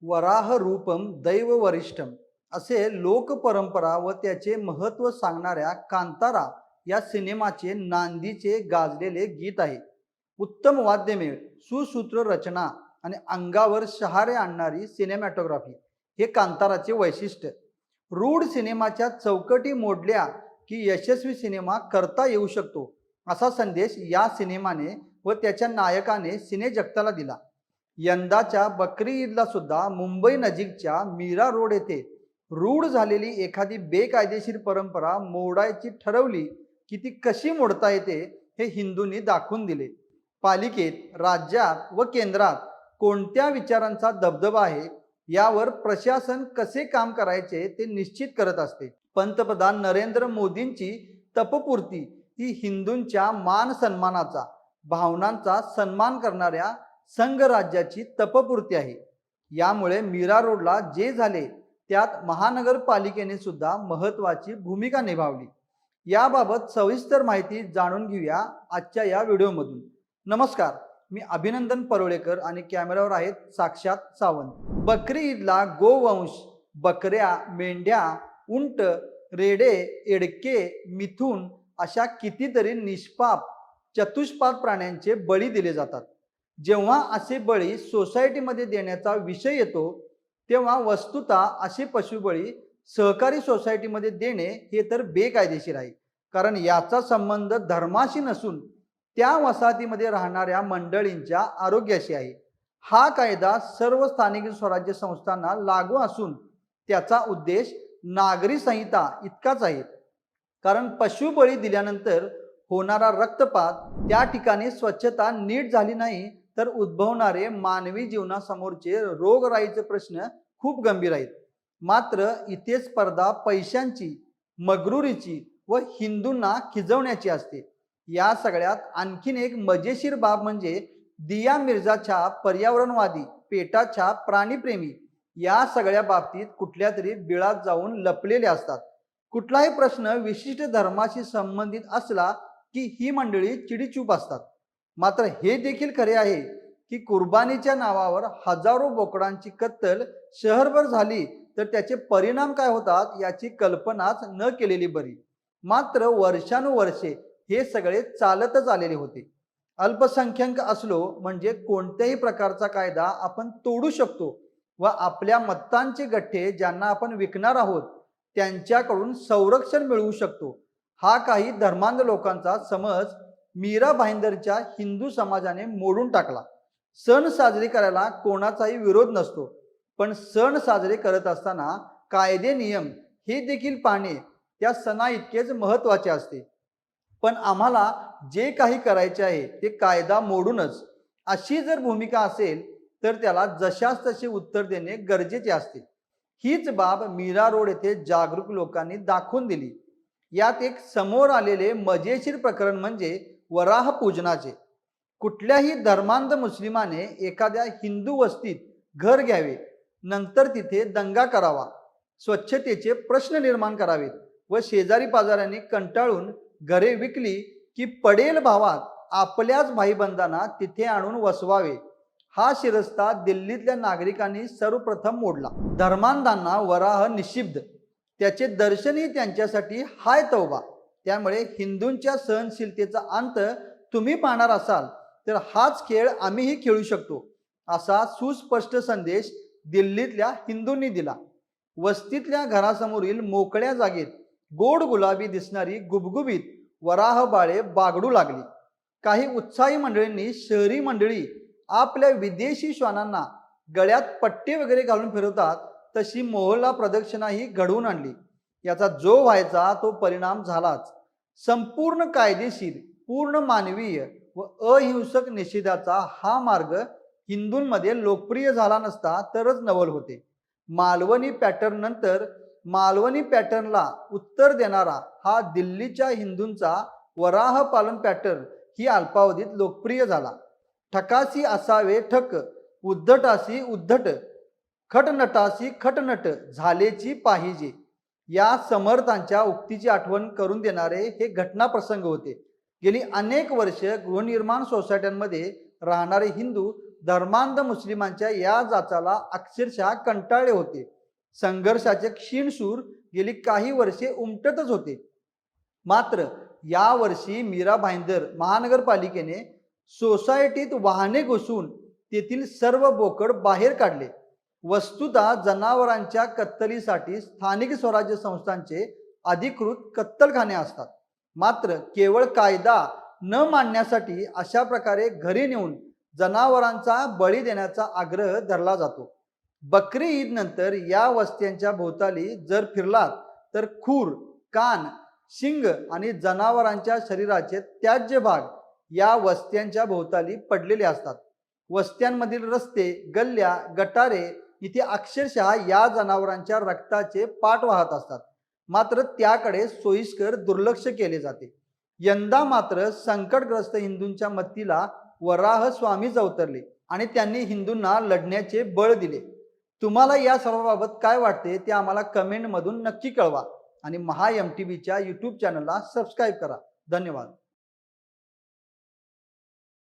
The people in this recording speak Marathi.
वराह रूपम दैव वरिष्ठम असे लोकपरंपरा व त्याचे महत्त्व सांगणाऱ्या कांतारा या सिनेमाचे नांदीचे गाजलेले गीत आहे. उत्तम वाद्यमेळ, सुसूत्र रचना आणि अंगावर शहारे आणणारी सिनेमॅटोग्राफी हे कांताराचे वैशिष्ट्य. रूढ सिनेमाच्या चौकटी मोडल्या की यशस्वी सिनेमा करता येऊ शकतो, असा संदेश या सिनेमाने व त्याच्या नायकाने सिने जगताला दिला. यंदाच्या बकरी ईदला सुद्धा मुंबई नजीकच्या मीरा रोड येथे रूढ झालेली एखादी बेकायदेशीर परंपरा मोडायची ठरवली की ती कशी मोडता येते हे हिंदूंनी दाखवून दिले. पालिकेत, राज्यात व केंद्रात कोणत्या विचारांचा दबदबा आहे यावर प्रशासन कसे काम करायचे ते निश्चित करत असते. पंतप्रधान नरेंद्र मोदींची तपपूर्ती ही हिंदूंच्या मान सन्मानाचा, भावनांचा सन्मान करणाऱ्या संघराज्याची तपपूर्ती आहे. यामुळे मीरा रोडला जे झाले त्यात महानगरपालिकेने सुद्धा महत्त्वाची भूमिका निभावली. याबाबत सविस्तर माहिती जाणून घेऊया आजच्या या व्हिडिओमधून. नमस्कार, मी अभिनंदन परोळेकर आणि कॅमेरावर आहेत साक्षात सावंत. बकरी ईदला गोवंश, बकऱ्या, मेंढ्या, उंट, रेडे, एडके, मिथून अशा कितीतरी निष्पाप चतुष्पाद प्राण्यांचे बळी दिले जातात. जेव्हा असे बळी सोसायटीमध्ये देण्याचा विषय येतो तेव्हा वस्तुतः असे पशुबळी सहकारी सोसायटीमध्ये देणे हे तर बेकायदेशीर आहे. कारण याचा संबंध धर्माशी नसून त्या वसाहतीमध्ये राहणाऱ्या मंडळींच्या आरोग्याशी आहे. हा कायदा सर्व स्थानिक स्वराज्य संस्थांना लागू असून त्याचा उद्देश नागरी संहिता इतकाच आहे. कारण पशुबळी दिल्यानंतर होणारा रक्तपात, त्या ठिकाणी स्वच्छता नीट झाली नाही तर उद्भवणारे मानवी जीवनासमोरचे रोगराईचे प्रश्न खूप गंभीर आहेत. मात्र इथे स्पर्धा पैशांची, मगरुरीची व हिंदूंना खिजवण्याची असते. या सगळ्यात आणखीन एक मजेशीर बाब म्हणजे दिया मिर्झाच्या पर्यावरणवादी, पेटाच्या प्राणीप्रेमी या सगळ्या बाबतीत कुठल्या तरी बिळात जाऊन लपलेले असतात. कुठलाही प्रश्न विशिष्ट धर्माशी संबंधित असला की ही मंडळी चिडीचूप असतात. मात्र हे देखील खरे आहे की कुर्बानीच्या नावावर हजारो बोकडांची कत्तल शहरभर झाली तर त्याचे परिणाम काय होतात याची कल्पनाच न केलेली बरी. मात्र वर्षानुवर्षे हे सगळे चालतच आलेले होते. अल्पसंख्याक असलो म्हणजे कोणत्याही प्रकारचा कायदा आपण तोडू शकतो व आपल्या मतांचे गठ्ठे ज्यांना आपण विकणार आहोत त्यांच्याकडून संरक्षण मिळवू शकतो. हा काही धर्मांध लोकांचा समज मीरा भाईंदरच्या हिंदू समाजाने मोडून टाकला. सण साजरे करायला कोणाचाही विरोध नसतो, पण सण साजरे करत असताना कायदे नियम हे देखील पाळणे त्या सणा इतकेच महत्त्वाचे असते. पण आम्हाला जे काही करायचे आहे ते कायदा मोडूनच, अशी जर भूमिका असेल तर त्याला जशास तसे उत्तर देणे गरजेचे असते. हीच बाब मीरा रोड येथे जागरूक लोकांनी दाखवून दिली. यात एक समोर आलेले मजेशीर प्रकरण म्हणजे वराह पूजनाचे. कुठल्याही धर्मांध मुस्लिमाने एखाद्या हिंदू वस्तीत घर घ्यावे, नंतर तिथे दंगा करावा, स्वच्छतेचे प्रश्न निर्माण करावेत व शेजारी पाजाऱ्यांनी कंटाळून घरे विकली की पडेल भावात आपल्याच भाईबंधांना तिथे आणून वसवावे. हा शिरस्ता दिल्लीतल्या नागरिकांनी सर्वप्रथम मोडला. धर्मांधांना वराह निषिद्ध, त्याचे दर्शनही त्यांच्यासाठी हाय तौबा. त्यामुळे हिंदूंच्या सहनशीलतेचा अंत तुम्ही पाहणार असाल तर हाच खेळ आम्हीही खेळू शकतो, असा सुस्पष्ट संदेश दिल्लीतल्या हिंदूंनी दिला. वस्तीतल्या घरासमोरील मोकळ्या जागेत गोड गुलाबी दिसणारी गुबगुबीत वराह बाळे बागडू लागली. काही उत्साही मंडळींनी शहरी मंडळी आपल्या विदेशी श्वानांना गळ्यात पट्टे वगैरे घालून फिरवतात तशी मोहल्ला प्रदक्षिणाही घडवून आणली. याचा जो व्हायचा तो परिणाम झालाच. संपूर्ण कायदेशीर, पूर्ण मानवीय व अहिंसक निषेधाचा हा मार्ग हिंदूंमध्ये लोकप्रिय झाला नसता तरच नवल होते. मालवणी पॅटर्न नंतर मालवणी पॅटर्नला उत्तर देणारा हा दिल्लीच्या हिंदूंचा वराह पालन पॅटर्न ही अल्पावधीत लोकप्रिय झाला. ठकासी असावे ठक, उद्धटासी उद्धट, खटनटासी खटनट झालेची पाहिजे या समर्थांच्या उक्तीची आठवण करून देणारे हे घटनाप्रसंग होते. गेली अनेक वर्ष गृहनिर्माण सोसायट्यांमध्ये राहणारे हिंदू धर्मांध मुस्लिमांच्या या जाचाला अक्षरशः कंटाळले होते. संघर्षाचे क्षीण सूर गेली काही वर्षे उमटतच होते. मात्र या वर्षी मीरा भाईंदर महानगरपालिकेने सोसायटीत वाहने घुसून तेथील सर्व बोकड बाहेर काढले. वस्तुतः जनावरांच्या कत्तलीसाठी स्थानिक स्वराज्य संस्थांचे अधिकृत कत्तलखाने असतात. मात्र केवळ कायदा न मांडण्यासाठी अशा प्रकारे घरी नेऊन जनावरांचा बळी देण्याचा आग्रह धरला जातो. बकरी ईद नंतर या वस्त्यांच्या भोवताली जर फिरलात तर खूर, कान, शिंग आणि जनावरांच्या शरीराचे त्याज्य भाग या वस्त्यांच्या भोवताली पडलेले असतात. वस्त्यांमधील रस्ते, गल्ल्या, गटारे इथे अक्षरशः या जनावरांच्या रक्ताचे पाठ वाहत असतात. मात्र त्याकडे सोयीस्कर दुर्लक्ष केले जाते. यंदा मात्र संकटग्रस्त हिंदूंच्या मत्तीला वराह स्वामीच अवतरले आणि त्यांनी हिंदूंना लढण्याचे बळ दिले. तुम्हाला या सर्वाबाबत काय वाटते ते आम्हाला कमेंटमधून नक्की कळवा आणि महा MTVच्या यूट्यूब चॅनलला सबस्क्राईब करा. धन्यवाद.